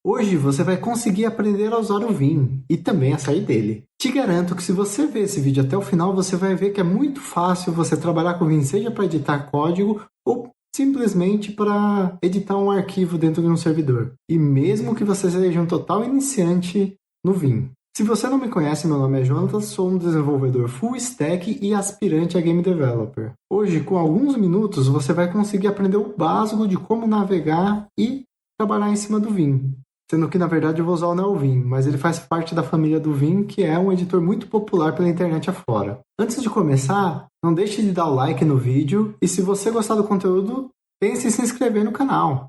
Hoje você vai conseguir aprender a usar o Vim e também a sair dele. Te garanto que se você ver esse vídeo até o final, você vai ver que é muito fácil você trabalhar com o Vim, seja para editar código ou simplesmente para editar um arquivo dentro de um servidor. E mesmo que você seja um total iniciante no Vim. Se você não me conhece, meu nome é Jonathan, sou um desenvolvedor full stack e aspirante a game developer. Hoje, com alguns minutos, você vai conseguir aprender o básico de como navegar e trabalhar em cima do Vim. Sendo que, na verdade, eu vou usar o NeoVim, mas ele faz parte da família do Vim, que é um editor muito popular pela internet afora. Antes de começar, não deixe de dar o like no vídeo e se você gostar do conteúdo, pense em se inscrever no canal.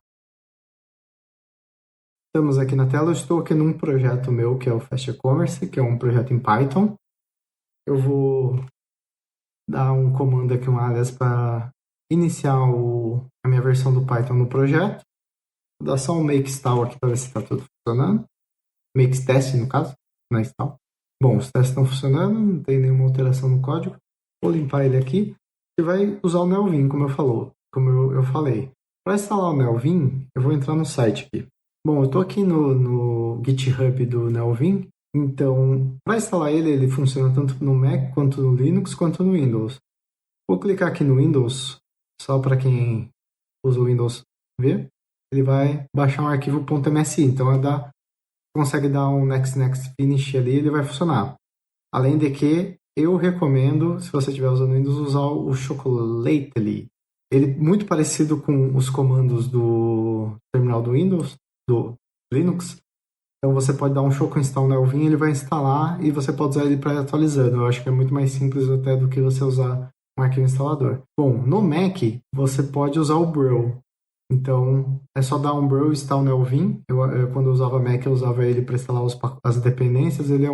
Estamos aqui na tela, eu estou aqui num projeto meu que é o Fast E-Commerce, que é um projeto em Python. Eu vou dar um comando aqui, um alias, para iniciar a minha versão do Python no projeto. Vou dar só um make install aqui para ver se está tudo funcionando. Make test, no caso, não é install. Bom, os testes estão funcionando, não tem nenhuma alteração no código. Vou limpar ele aqui e vai usar o NeoVim, como eu falei. Para instalar o NeoVim, eu vou entrar no site aqui. Bom, eu estou aqui no GitHub do NeoVim, então para instalar ele funciona tanto no Mac quanto no Linux quanto no Windows. Vou clicar aqui no Windows, só para quem usa o Windows ver. Ele vai baixar um arquivo .msi, então consegue dar um next finish ali, ele vai funcionar. Além de que eu recomendo, se você estiver usando Windows, usar o Chocolately. Ele é muito parecido com os comandos do terminal do Windows, do Linux. Então você pode dar um choco install NeoVim, ele vai instalar e você pode usar ele para ir atualizando. Eu acho que é muito mais simples até do que você usar um arquivo instalador. Bom, no Mac você pode usar o Brew. Então, é só dar um brew install NeoVim. Quando eu usava Mac, eu usava ele para instalar as dependências. Ele é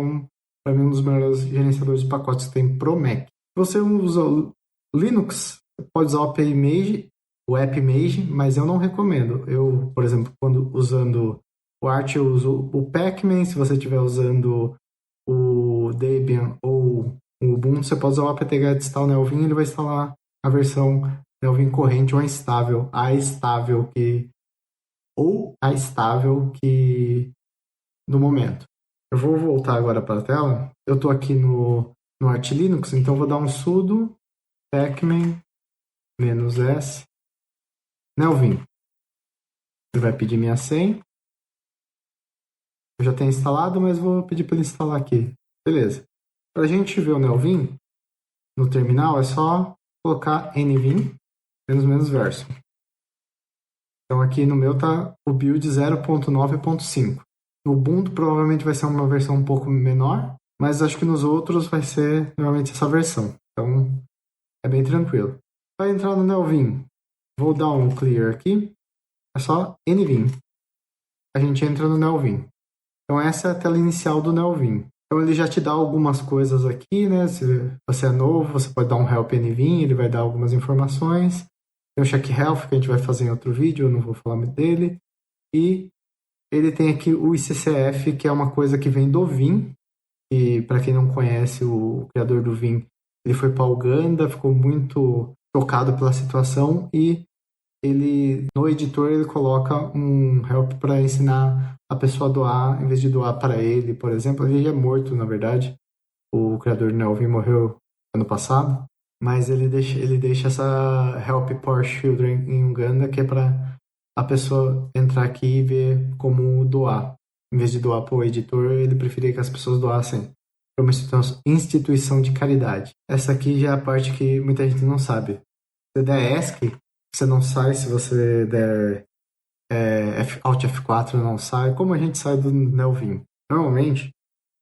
para mim, um dos melhores gerenciadores de pacotes que tem pro Mac. Se você usa o Linux, pode usar o AppMage, mas eu não recomendo. Eu, por exemplo, quando usando o Arch, eu uso o Pacman. Se você estiver usando o Debian ou o Ubuntu, você pode usar o apt-get install NeoVim, ele vai instalar a versão NeoVim corrente ou a estável do momento. Eu vou voltar agora para a tela. Eu estou aqui no Arch Linux, então vou dar um sudo pacman -s NeoVim. Ele vai pedir minha senha. Eu já tenho instalado, mas vou pedir para ele instalar aqui. Beleza. Para a gente ver o NeoVim no terminal, é só colocar nvim -version. Então aqui no meu tá o build 0.9.5. No Ubuntu provavelmente vai ser uma versão um pouco menor, mas acho que nos outros vai ser normalmente essa versão. Então é bem tranquilo. Para entrar no NeoVim, vou dar um clear aqui. É só nvim. A gente entra no NeoVim. Então essa é a tela inicial do NeoVim. Então ele já te dá algumas coisas aqui, né? Se você é novo, você pode dar um help nvim, ele vai dar algumas informações. Tem o check health que a gente vai fazer em outro vídeo, eu não vou falar dele. E ele tem aqui o ICCF, que é uma coisa que vem do Vim. E para quem não conhece o criador do Vim, ele foi para Uganda, ficou muito chocado pela situação e no editor ele coloca um help para ensinar a pessoa a doar, em vez de doar para ele, por exemplo. Ele é morto, na verdade. O criador do NeoVim morreu ano passado. Mas ele deixa essa Help Poor Children em Uganda, que é para a pessoa entrar aqui e ver como doar. Em vez de doar para o editor, ele preferia que as pessoas doassem para uma instituição de caridade. Essa aqui já é a parte que muita gente não sabe. Se você der ESC, você não sai. Se você der Alt F4, não sai. Como a gente sai do NeoVim? Normalmente,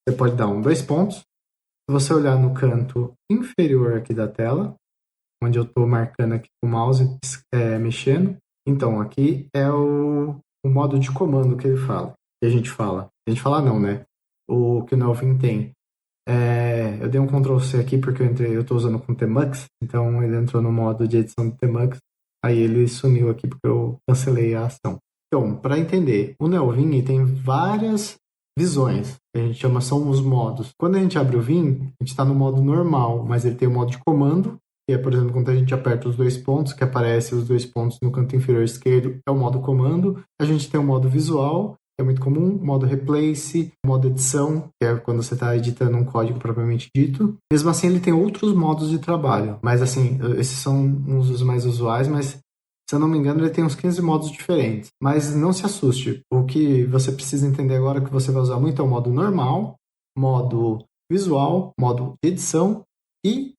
você pode dar 2 pontos. Se você olhar no canto inferior aqui da tela, onde eu estou marcando aqui com o mouse, mexendo, então aqui é o modo de comando que ele fala, que a gente fala. A gente fala não, né? O que o NeoVim tem. Eu dei um Ctrl C aqui porque eu estou usando com Tmux, então ele entrou no modo de edição de Tmux, aí ele sumiu aqui porque eu cancelei a ação. Então, para entender, o NeoVim tem várias visões, que a gente chama são os modos. Quando a gente abre o Vim, a gente está no modo normal, mas ele tem o modo de comando, que é, por exemplo, quando a gente aperta os 2 pontos, que aparece os 2 pontos no canto inferior esquerdo, é o modo comando. A gente tem o modo visual, que é muito comum, modo replace, modo edição, que é quando você está editando um código propriamente dito. Mesmo assim, ele tem outros modos de trabalho, mas assim, esses são uns dos mais usuais, mas se eu não me engano, ele tem uns 15 modos diferentes. Mas não se assuste, o que você precisa entender agora que você vai usar muito é o modo normal, modo visual, modo edição e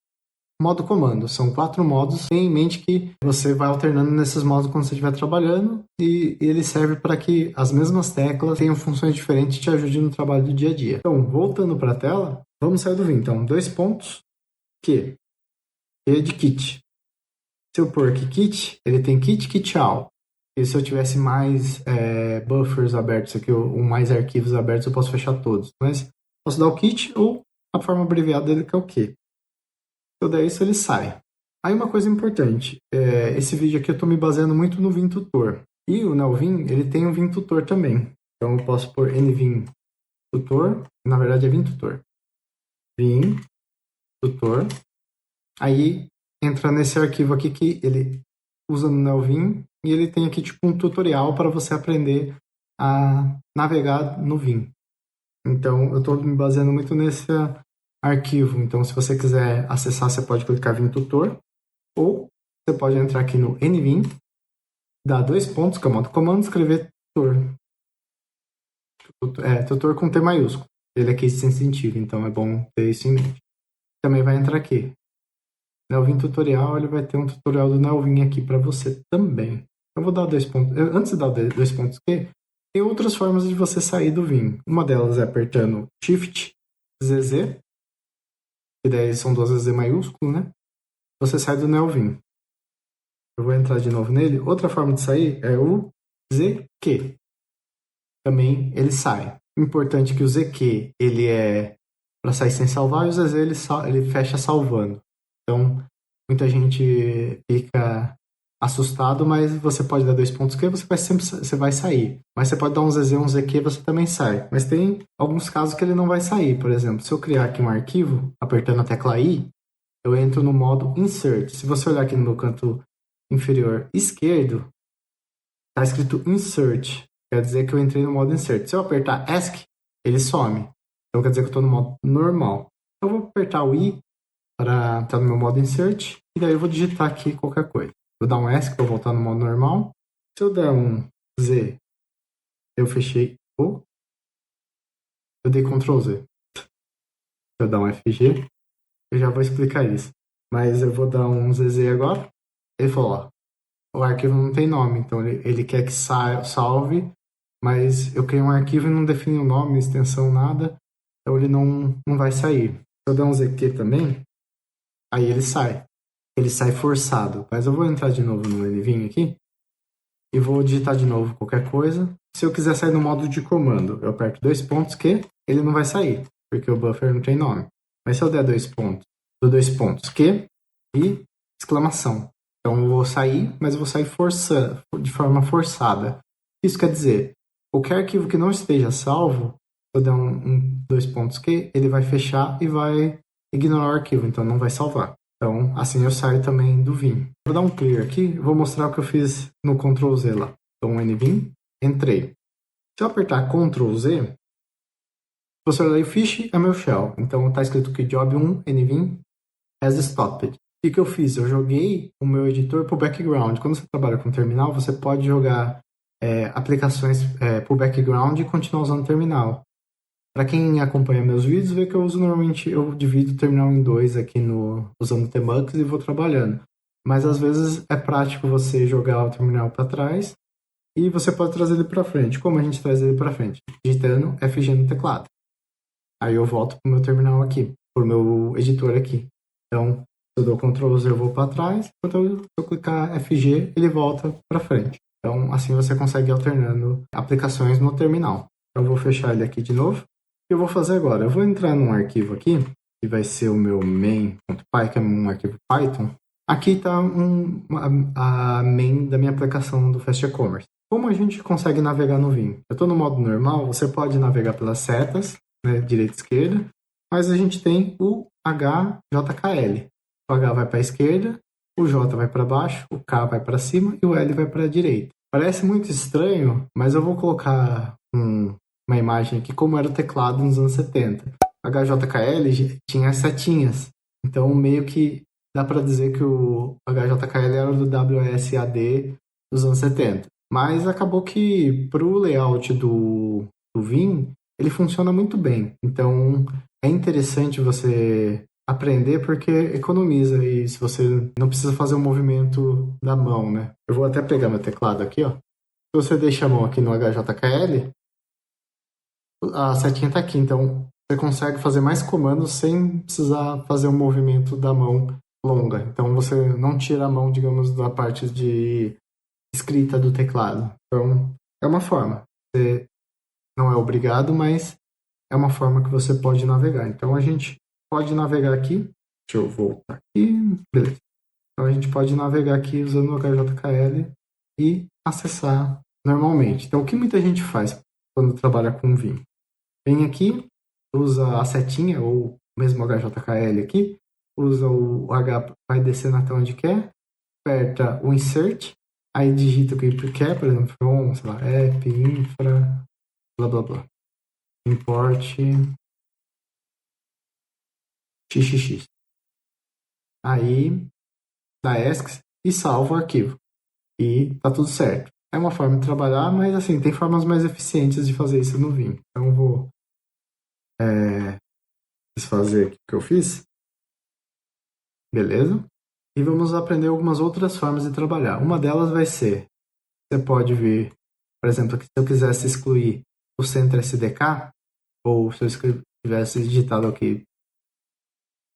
modo comando. São 4 modos. Tenha em mente que você vai alternando nesses modos quando você estiver trabalhando e ele serve para que as mesmas teclas tenham funções diferentes e te ajudem no trabalho do dia a dia. Então, voltando para a tela, vamos sair do Vim. Então, 2 pontos, Q é de kit. Se eu pôr aqui kit, ele tem kit all. E se eu tivesse mais buffers abertos aqui, ou mais arquivos abertos, eu posso fechar todos. Mas posso dar o kit ou a forma abreviada dele que é o Q. Se eu der isso, ele sai. Aí uma coisa importante, esse vídeo aqui eu estou me baseando muito no Vim Tutor. E o NeoVim, ele tem um Vim Tutor também. Então eu posso pôr nvim tutor, na verdade é Vim Tutor. Vim Tutor. Aí entra nesse arquivo aqui que ele usa no NeoVim e ele tem aqui tipo um tutorial para você aprender a navegar no Vim. Então eu estou me baseando muito nesse arquivo. Então, se você quiser acessar, você pode clicar Vim Tutor, ou você pode entrar aqui no nvim, dar 2 pontos, que é o modo comando, escrever tutor. Tutor com T maiúsculo. Ele aqui sem sentido, então é bom ter isso em mente. Também vai entrar aqui. NeoVim Tutorial, ele vai ter um tutorial do NeoVim aqui para você também. Eu vou dar 2 pontos. Antes de dar 2 pontos aqui, tem outras formas de você sair do Vim. Uma delas é apertando Shift ZZ, que daí são 2 Z maiúsculo, né? Você sai do NeoVim. Eu vou entrar de novo nele. Outra forma de sair é o ZQ. Também ele sai. Importante que o ZQ, ele é para sair sem salvar, e o ZZ ele fecha salvando. Então, muita gente fica assustado, mas você pode dar 2 pontos que você vai sair. Mas você pode dar um ZZ, um ZQ, você também sai. Mas tem alguns casos que ele não vai sair. Por exemplo, se eu criar aqui um arquivo, apertando a tecla I, eu entro no modo Insert. Se você olhar aqui no meu canto inferior esquerdo, está escrito Insert. Quer dizer que eu entrei no modo Insert. Se eu apertar ESC, ele some. Então quer dizer que eu estou no modo normal. Eu vou apertar o I para estar no meu modo Insert. E daí eu vou digitar aqui qualquer coisa. Vou dar um ESC para voltar no modo normal. Se eu der um Z, eu fechei o. Eu dei Ctrl Z. Se eu dar um FG, eu já vou explicar isso. Mas eu vou dar um ZZ agora. Ele falou, ó, o arquivo não tem nome, então ele quer que salve, mas eu criei um arquivo e não defini o nome, extensão, nada, então ele não vai sair. Se eu der um ZQ também, aí ele sai forçado, mas eu vou entrar de novo no nvim aqui e vou digitar de novo qualquer coisa. Se eu quiser sair no modo de comando, eu aperto 2 pontos que ele não vai sair, porque o buffer não tem nome. Mas se eu der 2 pontos, dou 2 pontos que e exclamação. Então eu vou sair, mas eu vou sair de forma forçada. Isso quer dizer, qualquer arquivo que não esteja salvo, se eu der 2 pontos que, ele vai fechar e vai ignorar o arquivo, então não vai salvar. Então assim eu saio também do Vim. Vou dar um clear aqui, vou mostrar o que eu fiz no Ctrl Z lá. Então nvim, entrei. Se eu apertar Ctrl Z, você olhar o fish é meu shell. Então está escrito que job 1 nvim has stopped. O que eu fiz? Eu joguei o meu editor para o background. Quando você trabalha com terminal, você pode jogar aplicações para o background e continuar usando o terminal. Para quem acompanha meus vídeos, vê que eu uso normalmente, eu divido o terminal em 2 aqui usando Tmux e vou trabalhando. Mas às vezes é prático você jogar o terminal para trás e você pode trazer ele para frente. Como a gente traz ele para frente? Digitando FG no teclado. Aí eu volto para o meu terminal aqui, para o meu editor aqui. Então, se eu dou Ctrl Z, eu vou para trás. Quando eu clicar FG, ele volta para frente. Então, assim você consegue ir alternando aplicações no terminal. Então, eu vou fechar ele aqui de novo. O que eu vou fazer agora? Eu vou entrar num arquivo aqui, que vai ser o meu main.py, que é um arquivo Python. Aqui está a main da minha aplicação do Fast E-Commerce. Como a gente consegue navegar no Vim? Eu estou no modo normal, você pode navegar pelas setas, né, direita e esquerda, mas a gente tem o HJKL. O H vai para a esquerda, o J vai para baixo, o K vai para cima e o L vai para a direita. Parece muito estranho, mas eu vou colocar uma imagem aqui como era o teclado nos anos 70. A HJKL tinha as setinhas. Então, meio que dá para dizer que o HJKL era do WSAD dos anos 70. Mas acabou que para o layout do Vim, ele funciona muito bem. Então, é interessante você aprender porque economiza e se você não precisa fazer um movimento da mão, né? Eu vou até pegar meu teclado aqui, ó. Se você deixa a mão aqui no HJKL, a setinha tá aqui, então você consegue fazer mais comandos sem precisar fazer um movimento da mão longa. Então você não tira a mão, digamos, da parte de escrita do teclado. Então é uma forma. Você não é obrigado, mas é uma forma que você pode navegar. Então a gente pode navegar aqui. Deixa eu voltar aqui. Beleza. Então a gente pode navegar aqui usando o HJKL e acessar normalmente. Então o que muita gente faz quando trabalha com Vim? Vem aqui, usa a setinha ou mesmo o HJKL aqui, usa o H, vai descer na tela onde quer, aperta o insert, aí digita o que quer, por exemplo, from, sei lá, app, infra, blá blá blá. Import xxx. Aí dá ESC e salva o arquivo. E tá tudo certo. É uma forma de trabalhar, mas assim, tem formas mais eficientes de fazer isso no Vim. Então eu vou desfazer aqui o que eu fiz. Beleza? E vamos aprender algumas outras formas de trabalhar. Uma delas vai ser, você pode ver, por exemplo, que se eu quisesse excluir o centro SDK, ou se eu tivesse digitado aqui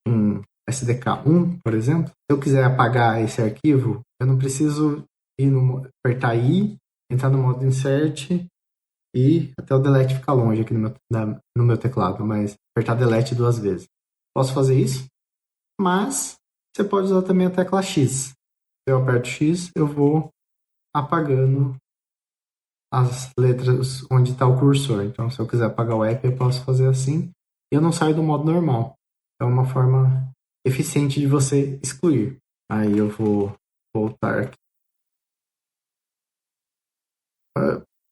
um SDK1, por exemplo, se eu quiser apagar esse arquivo, eu não preciso apertar I, entrar no modo insert e até o delete ficar longe aqui no meu teclado, mas apertar delete 2 vezes. Posso fazer isso, mas você pode usar também a tecla X. Se eu aperto X, eu vou apagando as letras onde está o cursor. Então, se eu quiser apagar o app, eu posso fazer assim. E eu não saio do modo normal. Então, é uma forma eficiente de você excluir. Aí eu vou voltar aqui.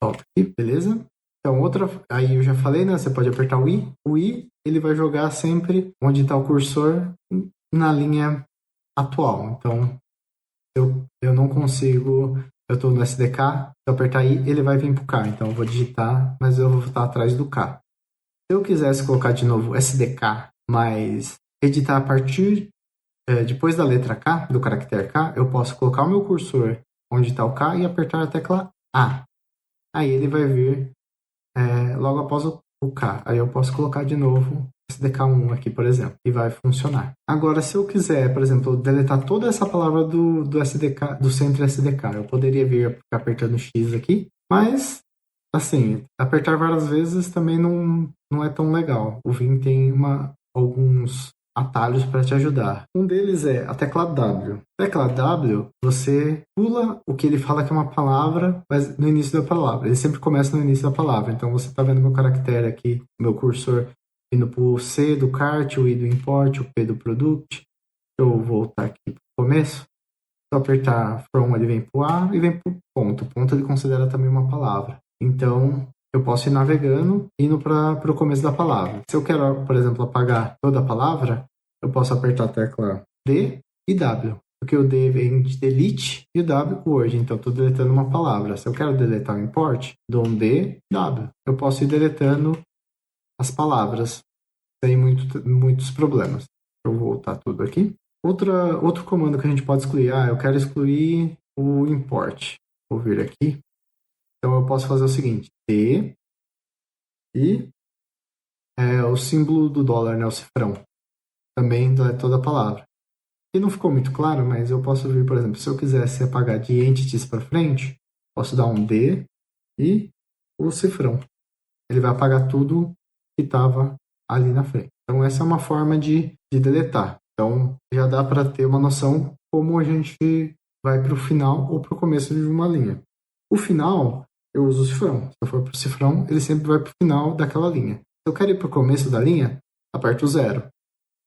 Volta aqui, beleza? Então, aí eu já falei, né? Você pode apertar o I. O I, ele vai jogar sempre onde está o cursor na linha atual. Então, eu não consigo, eu estou no SDK, se eu apertar I, ele vai vir para o K. Então eu vou digitar, mas eu vou estar atrás do K. Se eu quisesse colocar de novo SDK, mas editar a partir, depois da letra K, do caractere K, eu posso colocar o meu cursor onde está o K e apertar a tecla A. Aí ele vai vir logo após o K. Aí eu posso colocar de novo SDK1 aqui, por exemplo, e vai funcionar. Agora, se eu quiser, por exemplo, deletar toda essa palavra do SDK, do centro SDK, eu poderia vir ficar apertando X aqui, mas, assim, apertar várias vezes também não é tão legal. O Vim tem alguns atalhos para te ajudar. Um deles é a tecla W. A tecla W, você pula o que ele fala que é uma palavra, mas no início da palavra. Ele sempre começa no início da palavra. Então você está vendo meu caractere aqui, meu cursor indo para o C do cart, o I do import, o P do product. Eu vou voltar aqui para o começo. Se eu apertar from, ele vem para o A e vem para o ponto. Ponto ele considera também uma palavra. Então eu posso ir navegando, indo para o começo da palavra. Se eu quero, por exemplo, apagar toda a palavra, eu posso apertar a tecla D e W. Porque o D vem de delete e o W word. Então, eu estou deletando uma palavra. Se eu quero deletar o import, dou um D, W. Eu posso ir deletando as palavras sem muitos problemas. Eu vou voltar tudo aqui. Outro comando que a gente pode excluir. Eu quero excluir o import. Vou vir aqui. Então, eu posso fazer o seguinte. D e o símbolo do dólar, né? O cifrão. Também deleta toda a palavra. E não ficou muito claro, mas eu posso vir, por exemplo, se eu quisesse apagar de entities para frente, posso dar um D e o cifrão. Ele vai apagar tudo que estava ali na frente. Então, essa é uma forma de deletar. Então, já dá para ter uma noção como a gente vai para o final ou para o começo de uma linha. O final, eu uso o cifrão. Se eu for para o cifrão, ele sempre vai para o final daquela linha. Se eu quero ir para o começo da linha, aperto o 0.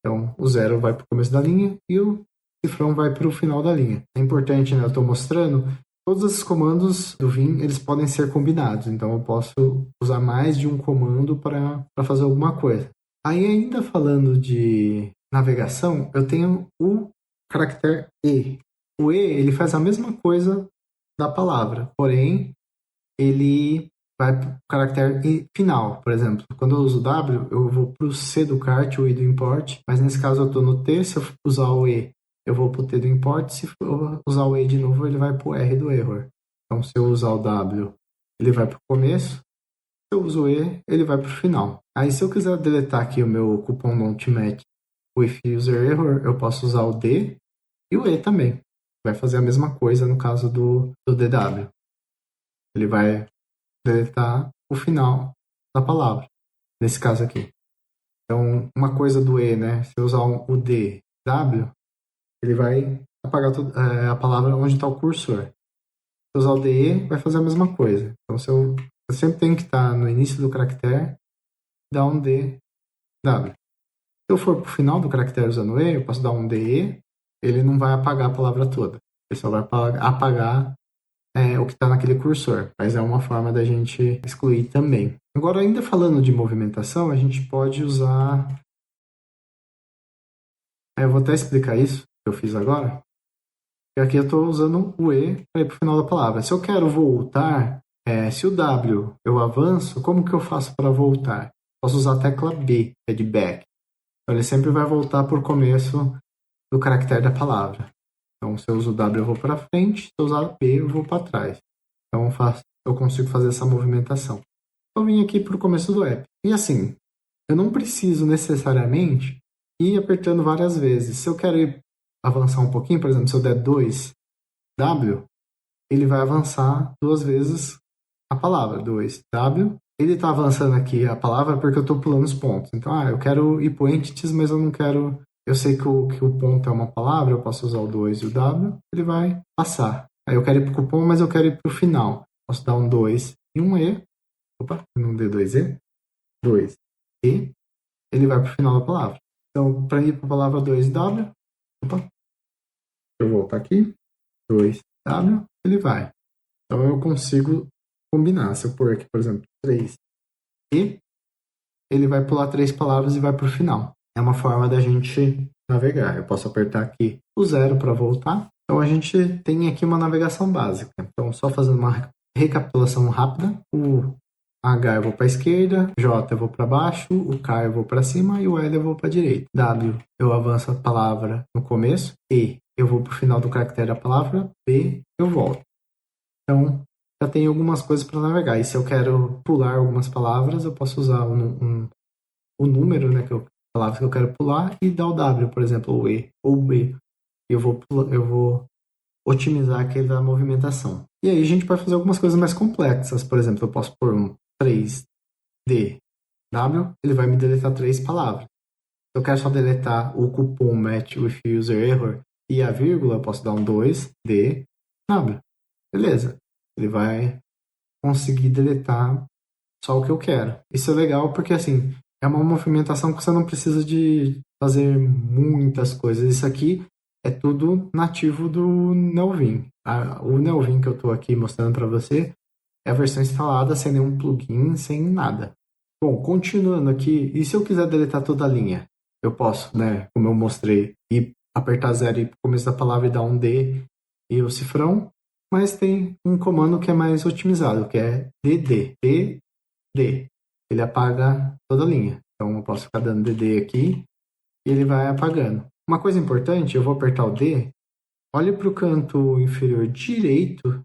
Então, o 0 vai para o começo da linha e o cifrão vai para o final da linha. É importante, né? Eu estou mostrando Todos esses comandos do Vim, eles podem ser combinados. Então, eu posso usar mais de um comando para fazer alguma coisa. Aí, ainda falando de navegação, eu tenho o caractere E. O E, ele faz a mesma coisa da palavra, porém, ele vai para o caractere final. Por exemplo, quando eu uso o W, eu vou para o C do cart, o I do import, mas nesse caso eu estou no T, se eu usar o E, eu vou para o T do import, se eu usar o E de novo, ele vai para o R do error. Então, se eu usar o W, ele vai para o começo, se eu uso o E, ele vai para o final. Aí, se eu quiser deletar aqui o meu cupom don't match with user error, eu posso usar o D e o E também. Vai fazer a mesma coisa no caso do DW. Ele vai deletar o final da palavra, nesse caso aqui. Então, uma coisa do E, né? Se eu usar o D, W, ele vai apagar a palavra onde está o cursor. Se eu usar o DE, vai fazer a mesma coisa. Então, eu sempre tenho que estar no início do caractere, dar um D, W. Se eu for para o final do caractere usando E, eu posso dar um DE, ele não vai apagar a palavra toda. Ele só vai apagar o que está naquele cursor, mas é uma forma da gente excluir também. Agora, ainda falando de movimentação, a gente pode usar... eu vou até explicar isso que eu fiz agora. E aqui eu estou usando o E para ir para o final da palavra. Se eu quero voltar, se o W eu avanço, como que eu faço para voltar? Posso usar a tecla B, que é de back. Então, ele sempre vai voltar por começo do caractere da palavra. Então, se eu uso o W, eu vou para frente. Se eu usar B, eu vou para trás. Então, eu consigo fazer essa movimentação. Eu vim aqui para o começo do app. E assim, eu não preciso necessariamente ir apertando várias vezes. Se eu quero avançar um pouquinho, por exemplo, se eu der 2W, ele vai avançar 2 vezes a palavra. 2W. Ele está avançando aqui a palavra porque eu estou pulando os pontos. Então, eu quero ir para o entities, mas eu não quero... Eu sei que o ponto é uma palavra, eu posso usar o 2 e o W, ele vai passar. Aí eu quero ir para o cupom, mas eu quero ir para o final. Posso dar um 2 e um E. Opa, não dei 2E. 2 E. Ele vai para o final da palavra. Então, para ir para a palavra 2W, opa, eu volto aqui. 2W, ele vai. Então, eu consigo combinar. Se eu pôr aqui, por exemplo, 3 E, ele vai pular 3 palavras e vai para o final. É uma forma da gente navegar. Eu posso apertar aqui o 0 para voltar. Então, a gente tem aqui uma navegação básica. Então, só fazendo uma recapitulação rápida. O H eu vou para a esquerda, J eu vou para baixo, o K eu vou para cima e o L eu vou para a direita. W eu avanço a palavra no começo, E eu vou para o final do caractere da palavra, B eu volto. Então, já tem algumas coisas para navegar. E se eu quero pular algumas palavras, eu posso usar o número, né, palavras que eu quero pular e dar o W, por exemplo, ou E ou B. Eu vou otimizar aquela movimentação. E aí a gente pode fazer algumas coisas mais complexas. Por exemplo, eu posso pôr um 3D W, ele vai me deletar 3 palavras. Se eu quero só deletar o cupom match with user error e a vírgula, eu posso dar um 2D W. Beleza. Ele vai conseguir deletar só o que eu quero. Isso é legal porque, assim, é uma movimentação que você não precisa de fazer muitas coisas. Isso aqui é tudo nativo do Nelvin. O Nelvin que eu estou aqui mostrando para você é a versão instalada sem nenhum plugin, sem nada. Bom, continuando aqui, e se eu quiser deletar toda a linha? Eu posso, né, como eu mostrei, ir apertar 0 e ir para o começo da palavra e dar um D e o cifrão, mas tem um comando que é mais otimizado, que é DD. D. Ele apaga toda a linha. Então eu posso ficar dando DD aqui e ele vai apagando. Uma coisa importante, eu vou apertar o D, olhe para o canto inferior direito,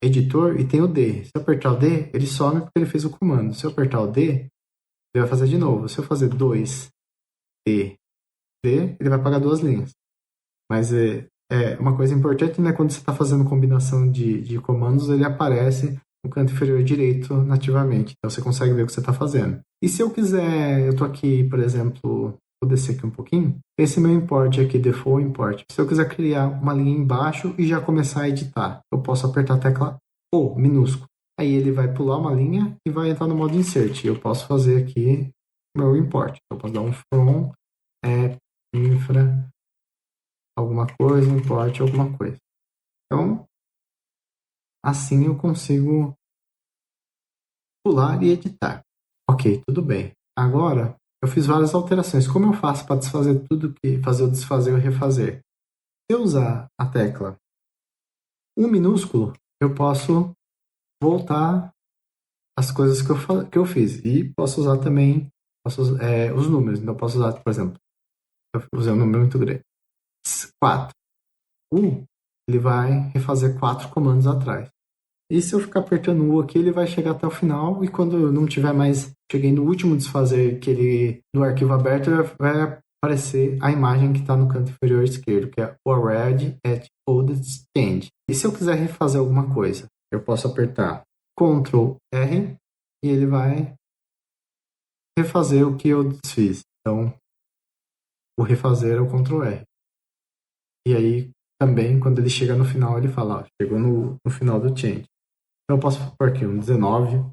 editor, e tem o D. Se eu apertar o D, ele some porque ele fez o comando. Se eu apertar o D, ele vai fazer de novo. Se eu fazer 2 D, D, ele vai apagar 2 linhas. Mas uma coisa importante, né? Quando você está fazendo combinação de comandos, ele aparece no canto inferior direito nativamente. Então você consegue ver o que você está fazendo. E se eu quiser, eu estou aqui, por exemplo, vou descer aqui um pouquinho. Esse meu import aqui, default import. Se eu quiser criar uma linha embaixo e já começar a editar, eu posso apertar a tecla O, minúsculo. Aí ele vai pular uma linha e vai entrar no modo insert. Eu posso fazer aqui meu import. Eu posso dar um from, app, infra, alguma coisa, import alguma coisa. Então, assim eu consigo pular e editar. Ok, tudo bem. Agora, eu fiz várias alterações. Como eu faço para desfazer tudo que fazer o desfazer e o refazer? Se eu usar a tecla 1 minúsculo, eu posso voltar as coisas que eu fiz. E posso usar também os números. Então, eu posso usar, por exemplo, eu usei um número muito grande. 4. Ele vai refazer 4 comandos atrás. E se eu ficar apertando o U aqui, ele vai chegar até o final. E quando eu não tiver mais, cheguei no último desfazer do arquivo aberto, vai aparecer a imagem que está no canto inferior esquerdo, que é already at coded change. E se eu quiser refazer alguma coisa, eu posso apertar Ctrl R e ele vai refazer o que eu desfiz. Então, o refazer é o Ctrl R. E aí, também, quando ele chega no final, ele fala, ó, chegou no final do change. Então, eu posso pôr aqui um 19,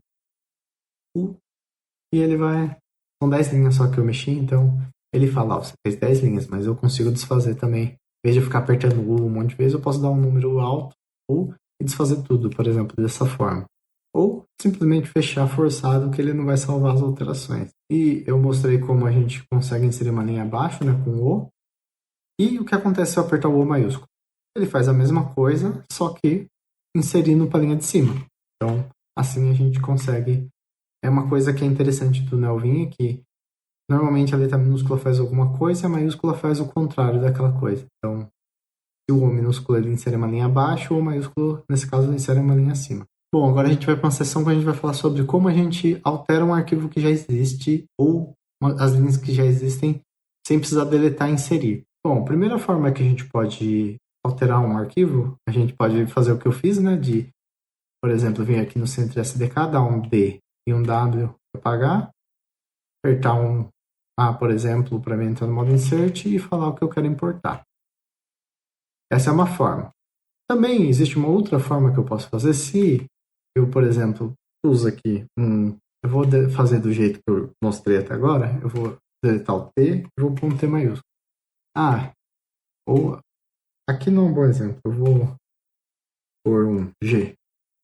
e ele vai... São 10 linhas só que eu mexi, então ele fala, ó, você fez 10 linhas, mas eu consigo desfazer também. Em vez de eu ficar apertando um monte de vezes, eu posso dar um número alto ou desfazer tudo, por exemplo, dessa forma. Ou simplesmente fechar forçado, que ele não vai salvar as alterações. E eu mostrei como a gente consegue inserir uma linha abaixo, né, com o. E o que acontece se eu apertar o O maiúsculo? Ele faz a mesma coisa, só que inserindo para a linha de cima. Então, assim a gente consegue. É uma coisa que é interessante do Nelvin, é que normalmente a letra minúscula faz alguma coisa e a maiúscula faz o contrário daquela coisa. Então, se o O minúsculo ele insere uma linha abaixo, o O maiúsculo, nesse caso, ele insere uma linha acima. Bom, agora a gente vai para uma seção que a gente vai falar sobre como a gente altera um arquivo que já existe ou as linhas que já existem sem precisar deletar e inserir. Bom, a primeira forma que a gente pode alterar um arquivo, a gente pode fazer o que eu fiz, né? De, por exemplo, vir aqui no centro SDK, dar um D e um W para apagar, apertar um A, por exemplo, para mim entrar no modo insert e falar o que eu quero importar. Essa é uma forma. Também existe uma outra forma que eu posso fazer se eu, por exemplo, uso aqui eu vou fazer do jeito que eu mostrei até agora, eu vou deletar o T e vou pôr um T maiúsculo. Ou aqui não é um bom exemplo, eu vou pôr um G,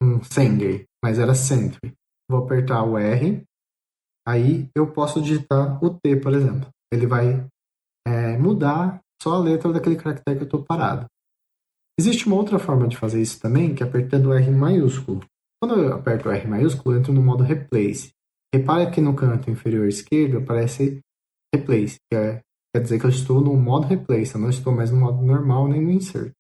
um Sengay, mas era Sentry. Vou apertar o R, aí eu posso digitar o T, por exemplo. Ele vai mudar só a letra daquele caractere que eu estou parado. Existe uma outra forma de fazer isso também, que é apertando o R maiúsculo. Quando eu aperto o R maiúsculo, eu entro no modo Replace. Repare que no canto inferior esquerdo aparece Replace, quer dizer que eu estou no modo Replace, eu não estou mais no modo normal nem no Insert.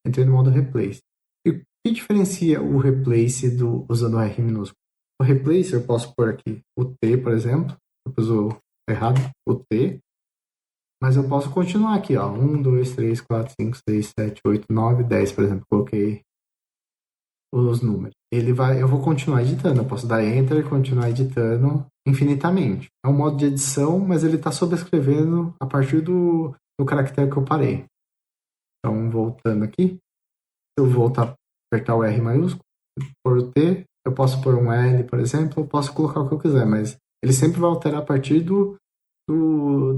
Entrei no modo Replace. E o que diferencia o Replace usando o R minúsculo? O Replace eu posso pôr aqui o T, por exemplo. Eu pus errado, o T. Mas eu posso continuar aqui, ó. 1, 2, 3, 4, 5, 6, 7, 8, 9, 10, por exemplo. Coloquei os números. Eu vou continuar editando. Eu posso dar Enter e continuar editando infinitamente. É um modo de edição, mas ele está sobrescrevendo a partir do caractere que eu parei. Então, voltando aqui. Se eu voltar a apertar o R maiúsculo, pôr o T, eu posso pôr um L, por exemplo, eu posso colocar o que eu quiser, mas ele sempre vai alterar a partir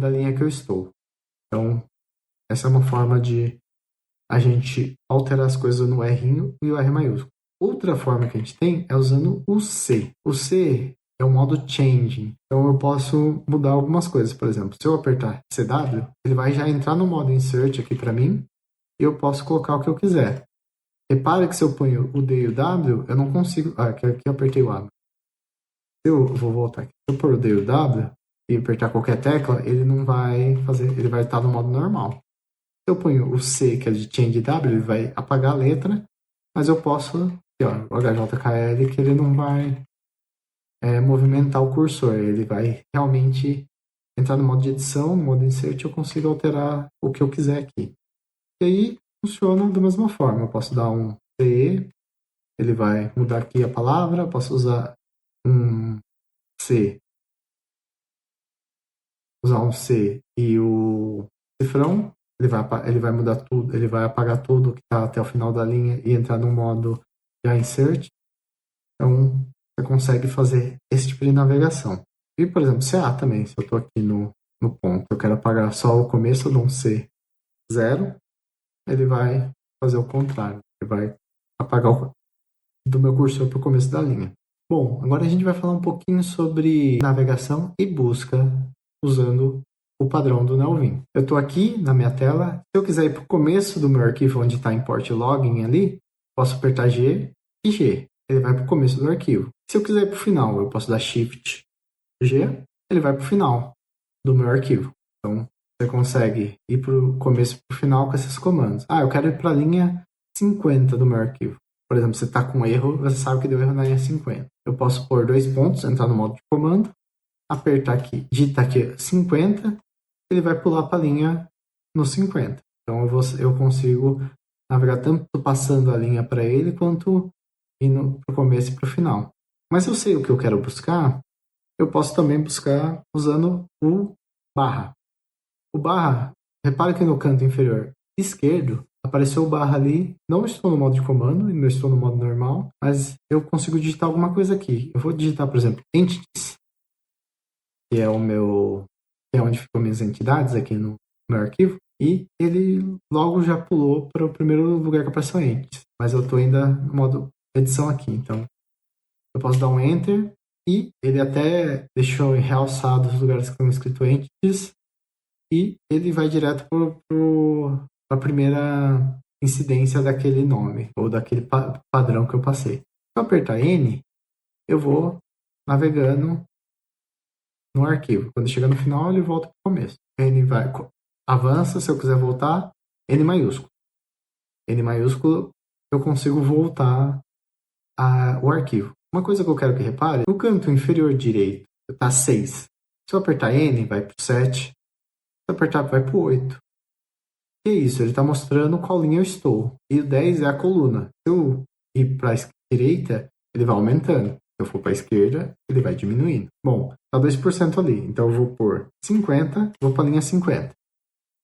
da linha que eu estou. Então, essa é uma forma de a gente alterar as coisas no R e o R maiúsculo. Outra forma que a gente tem é usando o C. O C é o modo changing. Então, eu posso mudar algumas coisas. Por exemplo, se eu apertar CW, ele vai já entrar no modo insert aqui para mim e eu posso colocar o que eu quiser. Repare que se eu ponho o D e o W, eu não consigo... aqui eu apertei o A. Eu vou voltar aqui. Se eu pôr o D e o W e apertar qualquer tecla, ele não vai fazer... Ele vai estar no modo normal. Se eu ponho o C, que é de Change W, ele vai apagar a letra, mas eu posso... Aqui, ó, o HJKL, que ele não vai movimentar o cursor. Ele vai realmente entrar no modo de edição, no modo insert, eu consigo alterar o que eu quiser aqui. E aí, funciona da mesma forma. Eu posso dar um CE, ele vai mudar aqui a palavra, eu posso usar um C, e o cifrão, ele vai mudar tudo, ele vai apagar tudo que está até o final da linha e entrar no modo já insert. Então, você consegue fazer esse tipo de navegação. E, por exemplo, CA também, se eu estou aqui no ponto, eu quero apagar só o começo, eu dou um C 0, ele vai fazer o contrário, ele vai apagar do meu cursor para o começo da linha. Bom, agora a gente vai falar um pouquinho sobre navegação e busca usando o padrão do Nelvin. Eu estou aqui na minha tela. Se eu quiser ir para o começo do meu arquivo, onde está import login ali, posso apertar G e G. Ele vai para o começo do arquivo. Se eu quiser ir para o final, eu posso dar Shift G, ele vai para o final do meu arquivo. Então, você consegue ir para o começo e para o final com esses comandos. Eu quero ir para a linha 50 do meu arquivo. Por exemplo, você está com erro, você sabe que deu erro na linha 50. Eu posso pôr 2 pontos, entrar no modo de comando, apertar aqui, digitar aqui 50, ele vai pular para a linha no 50. Então eu consigo navegar tanto passando a linha para ele, quanto indo para o começo e para o final. Mas eu sei o que eu quero buscar, eu posso também buscar usando o barra. O barra, repare que no canto inferior esquerdo, apareceu o barra ali. Não estou no modo de comando, ainda estou no modo normal, mas eu consigo digitar alguma coisa aqui. Eu vou digitar, por exemplo, entities, que é que é onde ficam minhas entidades aqui no meu arquivo, e ele logo já pulou para o primeiro lugar que apareceu entities. Mas eu estou ainda no modo edição aqui, então eu posso dar um enter e ele até deixou realçado os lugares que estão escrito entities, e ele vai direto para a primeira incidência daquele nome, ou daquele padrão que eu passei. Se eu apertar N, eu vou navegando no arquivo. Quando chega no final, ele volta para o começo. N avança, se eu quiser voltar, N maiúsculo. N maiúsculo, eu consigo voltar o arquivo. Uma coisa que eu quero que repare, no canto inferior direito está 6. Se eu apertar N, vai para o 7. Se eu apertar, vai para o 8. Que é isso? Ele está mostrando qual linha eu estou. E o 10 é a coluna. Se eu ir para a direita, ele vai aumentando. Se eu for para a esquerda, ele vai diminuindo. Bom, está 2% ali. Então eu vou pôr 50, vou para a linha 50.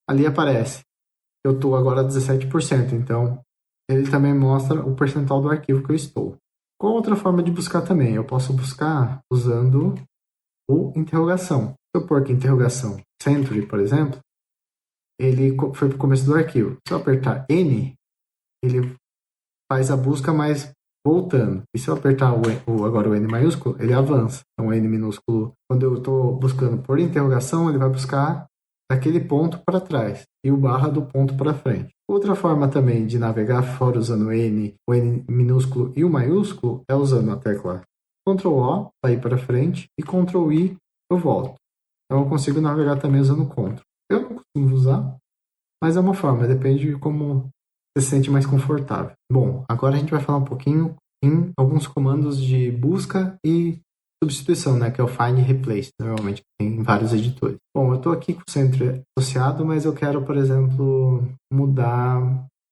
Ali aparece. Eu estou agora a 17%. Então, ele também mostra o percentual do arquivo que eu estou. Qual outra forma de buscar também? Eu posso buscar usando o interrogação. Se eu pôr aqui interrogação Century, por exemplo, ele foi para o começo do arquivo. Se eu apertar N, ele faz a busca, mas voltando. E se eu apertar agora o N maiúsculo, ele avança. Então, o N minúsculo, quando eu estou buscando por interrogação, ele vai buscar daquele ponto para trás e o barra do ponto para frente. Outra forma também de navegar fora usando o N minúsculo e o maiúsculo é usando a tecla Ctrl O para ir para frente e Ctrl I eu volto. Então eu consigo navegar também usando Ctrl. Eu não costumo usar, mas é uma forma, depende de como você se sente mais confortável. Bom, agora a gente vai falar um pouquinho em alguns comandos de busca e substituição, né, que é o find e replace, normalmente tem em vários editores. Bom, eu estou aqui com o centro associado, mas eu quero, por exemplo, mudar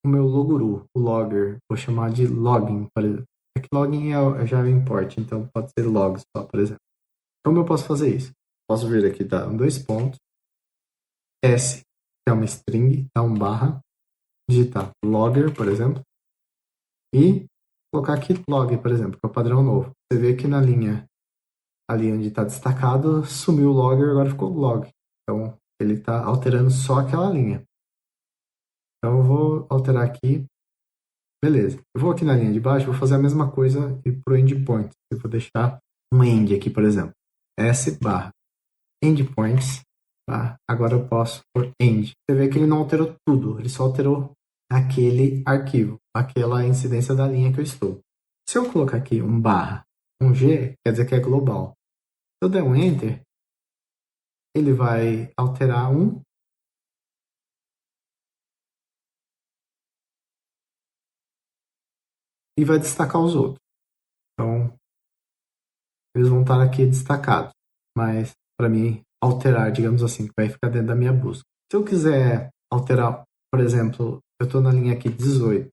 o meu loguru, o logger, vou chamar de login, por exemplo. Aqui login é Java import, então pode ser logs só, por exemplo. Como eu posso fazer isso? Posso vir aqui, dar 2 pontos, S, que é uma string, dá um barra, digitar logger, por exemplo, e colocar aqui log, por exemplo, que é o padrão novo. Você vê que na linha ali onde está destacado, sumiu o logger, agora ficou log. Então, ele está alterando só aquela linha. Então, eu vou alterar aqui. Beleza. Eu vou aqui na linha de baixo, vou fazer a mesma coisa para o endpoint. Eu vou deixar um end aqui, por exemplo. S barra endpoints. Tá? Agora eu posso por end. Você vê que ele não alterou tudo, ele só alterou aquele arquivo, aquela incidência da linha que eu estou. Se eu colocar aqui um barra, um G, quer dizer que é global. Se eu der um enter, ele vai alterar e vai destacar os outros. Então, eles vão estar aqui destacados. Mas, para mim, alterar, digamos assim, que vai ficar dentro da minha busca. Se eu quiser alterar, por exemplo, eu estou na linha aqui 18. Se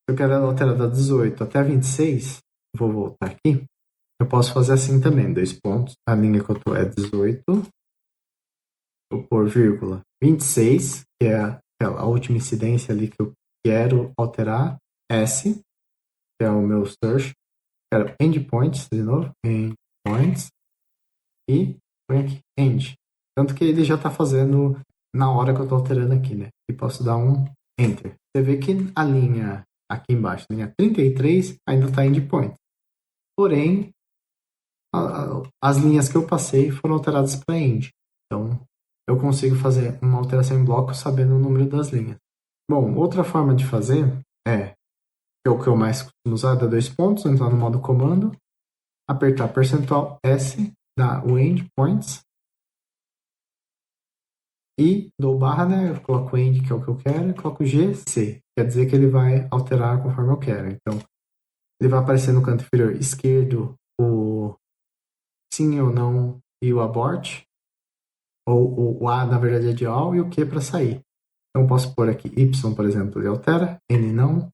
eu quero alterar da 18 até 26, vou voltar aqui. Eu posso fazer assim também, 2 pontos. A linha que eu estou é 18. Vou pôr vírgula 26, que é a última incidência ali que eu quero alterar. S, que é o meu search. Quero endpoints, de novo. Endpoints. E põe aqui end. Tanto que ele já está fazendo na hora que eu estou alterando aqui, né? E posso dar um enter. Você vê que a linha aqui embaixo, linha 33, ainda está endpoint. Porém, as linhas que eu passei foram alteradas para end. Então, eu consigo fazer uma alteração em bloco sabendo o número das linhas. Bom, outra forma de fazer que é o que eu mais costumo usar, dá 2 pontos, entrar no modo comando, apertar percentual %S, dá o endpoints, e dou barra, né? Eu coloco end, que é o que eu quero, e coloco GC, quer dizer que ele vai alterar conforme eu quero. Então, ele vai aparecer no canto inferior esquerdo o sim ou não e o abort, ou o A, na verdade, é de all, e o Q para sair. Então, eu posso pôr aqui Y, por exemplo, ele altera, N não,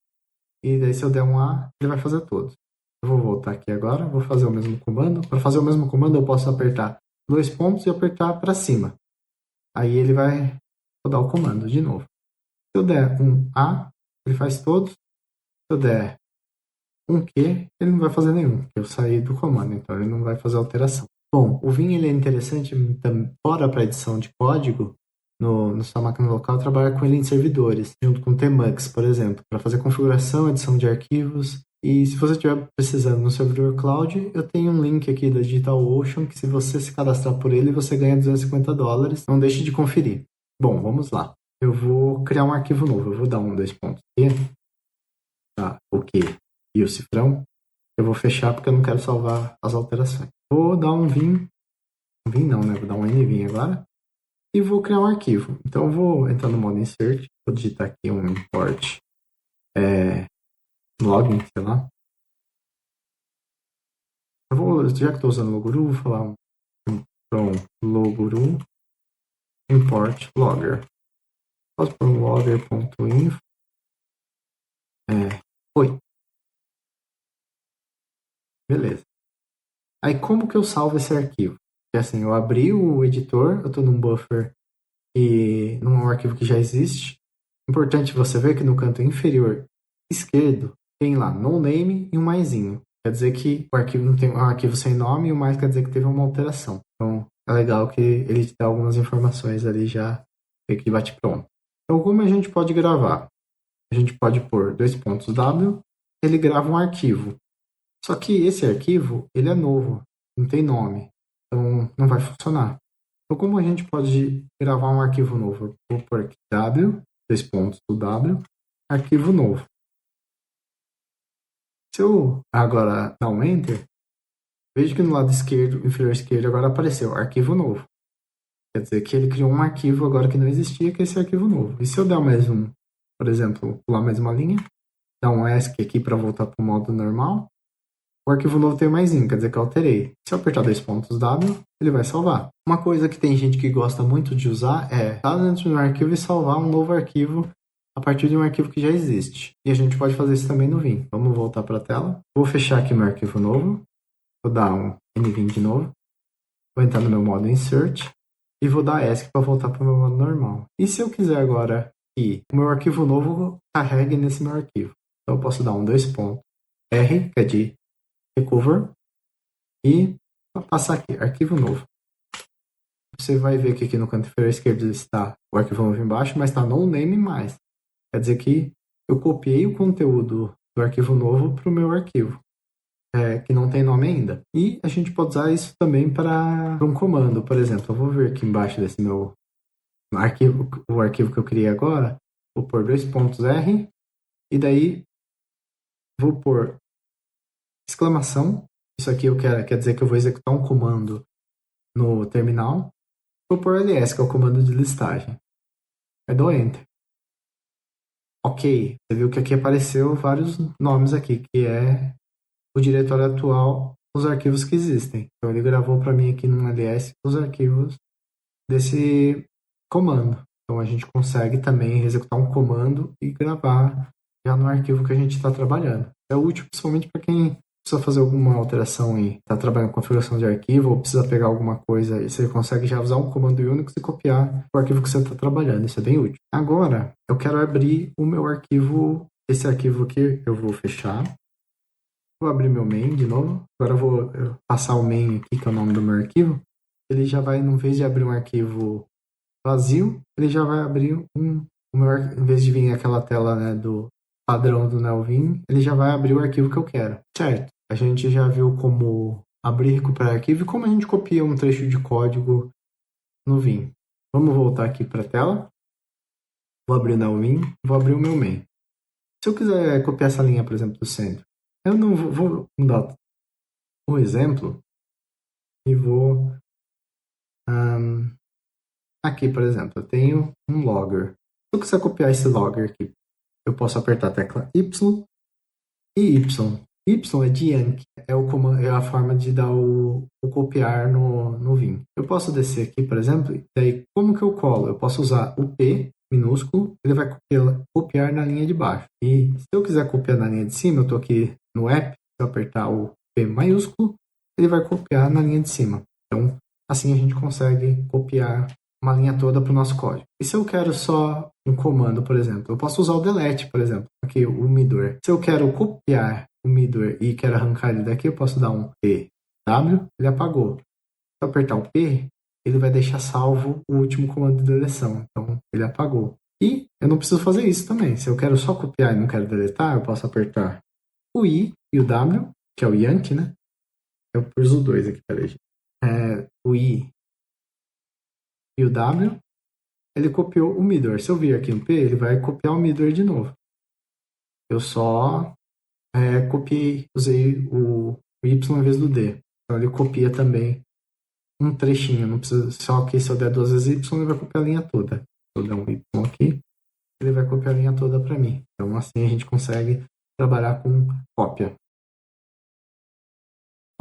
e daí se eu der um A, ele vai fazer todos. Eu vou voltar aqui agora, vou fazer o mesmo comando. Para fazer o mesmo comando, eu posso apertar 2 pontos e apertar para cima. Aí ele vai rodar o comando de novo. Se eu der um A, ele faz todos. Se eu der um Q, ele não vai fazer nenhum, porque eu saí do comando, então ele não vai fazer alteração. Bom, o Vim ele é interessante fora para edição de código. No sua máquina local, trabalha com ele em servidores, junto com o Tmux, por exemplo, para fazer configuração, edição de arquivos. E se você estiver precisando no servidor cloud, eu tenho um link aqui da DigitalOcean, que se você se cadastrar por ele, você ganha $250. Não deixe de conferir. Bom, vamos lá. Eu vou criar um arquivo novo. Eu vou dar 2 pontos aqui. Tá, o Q e o cifrão. Eu vou fechar porque eu não quero salvar as alterações. Vou dar um vim não, né? Vou dar um nvim agora. E vou criar um arquivo. Então eu vou entrar no modo insert, vou digitar aqui um import login, sei lá. Já que estou usando Loguru, vou falar from Loguru import logger. Posso pôr um logger.info. Oi. Beleza. Aí como que eu salvo esse arquivo? Porque assim, eu abri o editor, eu estou num buffer e num arquivo que já existe. Importante você ver que no canto inferior esquerdo tem lá no name e um maisinho. Quer dizer que o arquivo não tem um arquivo sem nome e o mais quer dizer que teve uma alteração. Então é legal que ele te dá algumas informações ali já que bate pronto. Então como a gente pode gravar? A gente pode pôr 2 pontos W, ele grava um arquivo. Só que esse arquivo, ele é novo, não tem nome. Então não vai funcionar. Então como a gente pode gravar um arquivo novo? Eu vou pôr aqui W, 2 pontos do W, arquivo novo. Se eu agora dar um Enter, vejo que no lado esquerdo, inferior esquerdo, agora apareceu arquivo novo. Quer dizer que ele criou um arquivo agora que não existia, que é esse arquivo novo. E se eu der mais um, por exemplo, pular mais uma linha, dar um ESC aqui para voltar para o modo normal, o arquivo novo tem mais um, quer dizer que eu alterei. Se eu apertar 2 pontos W, ele vai salvar. Uma coisa que tem gente que gosta muito de usar é estar dentro de um arquivo e salvar um novo arquivo a partir de um arquivo que já existe. E a gente pode fazer isso também no Vim. Vamos voltar para a tela. Vou fechar aqui meu arquivo novo. Vou dar um nvim de novo. Vou entrar no meu modo insert. E vou dar ESC para voltar para o meu modo normal. E se eu quiser agora que o meu arquivo novo carregue nesse meu arquivo? Então eu posso dar um 2 pontos R, que é de recover. E passar aqui, arquivo novo. Você vai ver que aqui no canto inferior esquerdo está o arquivo novo embaixo, mas está no name mais. Quer dizer que eu copiei o conteúdo do arquivo novo para o meu arquivo, que não tem nome ainda. E a gente pode usar isso também para um comando. Por exemplo, eu vou ver aqui embaixo desse meu arquivo, o arquivo que eu criei agora, vou pôr 2 pontos R, e daí vou pôr exclamação. Isso aqui quer dizer que eu vou executar um comando no terminal. Vou pôr ls, que é o comando de listagem. Aí dou Enter. Ok, você viu que aqui apareceu vários nomes aqui, que é o diretório atual, os arquivos que existem. Então ele gravou para mim aqui no ls os arquivos desse comando. Então a gente consegue também executar um comando e gravar já no arquivo que a gente está trabalhando. É útil principalmente para quem precisa fazer alguma alteração e está trabalhando com configuração de arquivo ou precisa pegar alguma coisa e você consegue já usar um comando Unix e copiar o arquivo que você está trabalhando. Isso é bem útil. Agora, eu quero abrir o meu arquivo. Esse arquivo aqui eu vou fechar. Vou abrir meu main de novo. Agora eu vou passar o main aqui, que é o nome do meu arquivo. Ele já vai, em vez de abrir um arquivo vazio, ele já vai abrir em vez de vir aquela tela, né, do padrão do Nelvin, ele já vai abrir o arquivo que eu quero, certo? A gente já viu como abrir e recuperar arquivo e como a gente copia um trecho de código no Vim. Vamos voltar aqui para a tela. Vou abrir o Nelvin, vou abrir o meu main. Se eu quiser copiar essa linha, por exemplo, do centro, eu não vou mudar o exemplo e vou... aqui, por exemplo, eu tenho um logger. Se eu quiser copiar esse logger aqui, eu posso apertar a tecla Y e Y. Y é de Yankee, é a forma de dar o copiar no Vim. Eu posso descer aqui, por exemplo, e daí como que eu colo? Eu posso usar o P minúsculo, ele vai copiar na linha de baixo. E se eu quiser copiar na linha de cima, eu estou aqui no app, se eu apertar o P maiúsculo, ele vai copiar na linha de cima. Então, assim a gente consegue copiar uma linha toda para o nosso código. E se eu quero só um comando, por exemplo, eu posso usar o delete, por exemplo, aqui o middleware. Se eu quero copiar o middleware e quero arrancar ele daqui, eu posso dar um P, W, ele apagou. Se eu apertar o P, ele vai deixar salvo o último comando de deleção. Então, ele apagou. E eu não preciso fazer isso também. Se eu quero só copiar e não quero deletar, eu posso apertar o I e o W, que é o Yankee, né? Eu pus os dois aqui, peraí. O I e o W, ele copiou o middleware. Se eu vir aqui no P, ele vai copiar o middleware de novo. Eu só copiei, usei o Y em vez do D. Então ele copia também um trechinho. Não precisa, só que se eu der duas vezes Y, ele vai copiar a linha toda. Se eu der um Y aqui, ele vai copiar a linha toda para mim. Então assim a gente consegue trabalhar com cópia.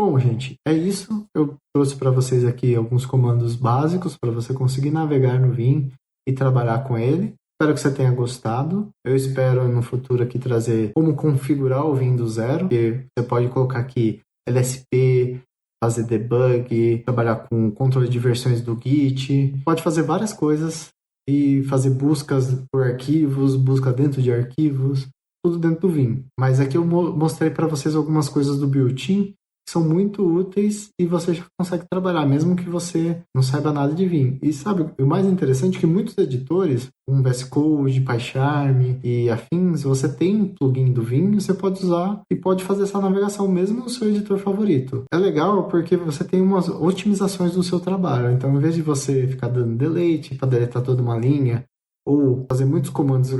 Bom, gente, é isso. Eu trouxe para vocês aqui alguns comandos básicos para você conseguir navegar no Vim e trabalhar com ele. Espero que você tenha gostado. Eu espero no futuro aqui trazer como configurar o Vim do zero. Que você pode colocar aqui LSP, fazer debug, trabalhar com controle de versões do Git. Pode fazer várias coisas e fazer buscas por arquivos, busca dentro de arquivos, tudo dentro do Vim. Mas aqui eu mostrei para vocês algumas coisas do built-in são muito úteis e você já consegue trabalhar, mesmo que você não saiba nada de Vim. E sabe, o mais interessante é que muitos editores, como VS Code, PyCharm e afins, você tem um plugin do Vim, você pode usar e pode fazer essa navegação mesmo no seu editor favorito. É legal porque você tem umas otimizações do seu trabalho. Então, em vez de você ficar dando delete para deletar toda uma linha, ou fazer muitos comandos,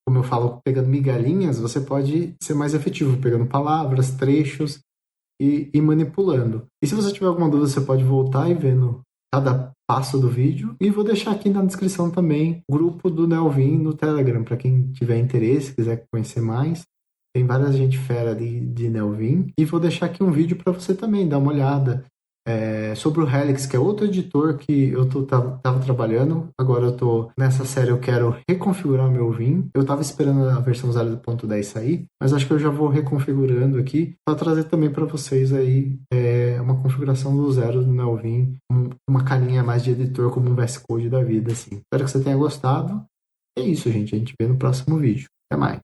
como eu falo, pegando migalhinhas, você pode ser mais efetivo, pegando palavras, trechos, e manipulando. E se você tiver alguma dúvida, você pode voltar e ver no cada passo do vídeo. E vou deixar aqui na descrição também o grupo do Nelvin no Telegram, para quem tiver interesse, quiser conhecer mais. Tem várias gente fera ali de Nelvin. E vou deixar aqui um vídeo para você também dar uma olhada sobre o Helix, que é outro editor que eu tava trabalhando. Agora eu tô nessa série, eu quero reconfigurar meu Vim. Eu tava esperando a versão 0.10 sair, mas acho que eu já vou reconfigurando aqui para trazer também para vocês aí uma configuração do zero do Nelvin, uma carinha mais de editor como um VS Code da vida, assim. Espero que você tenha gostado. É isso, gente. A gente vê no próximo vídeo. Até mais.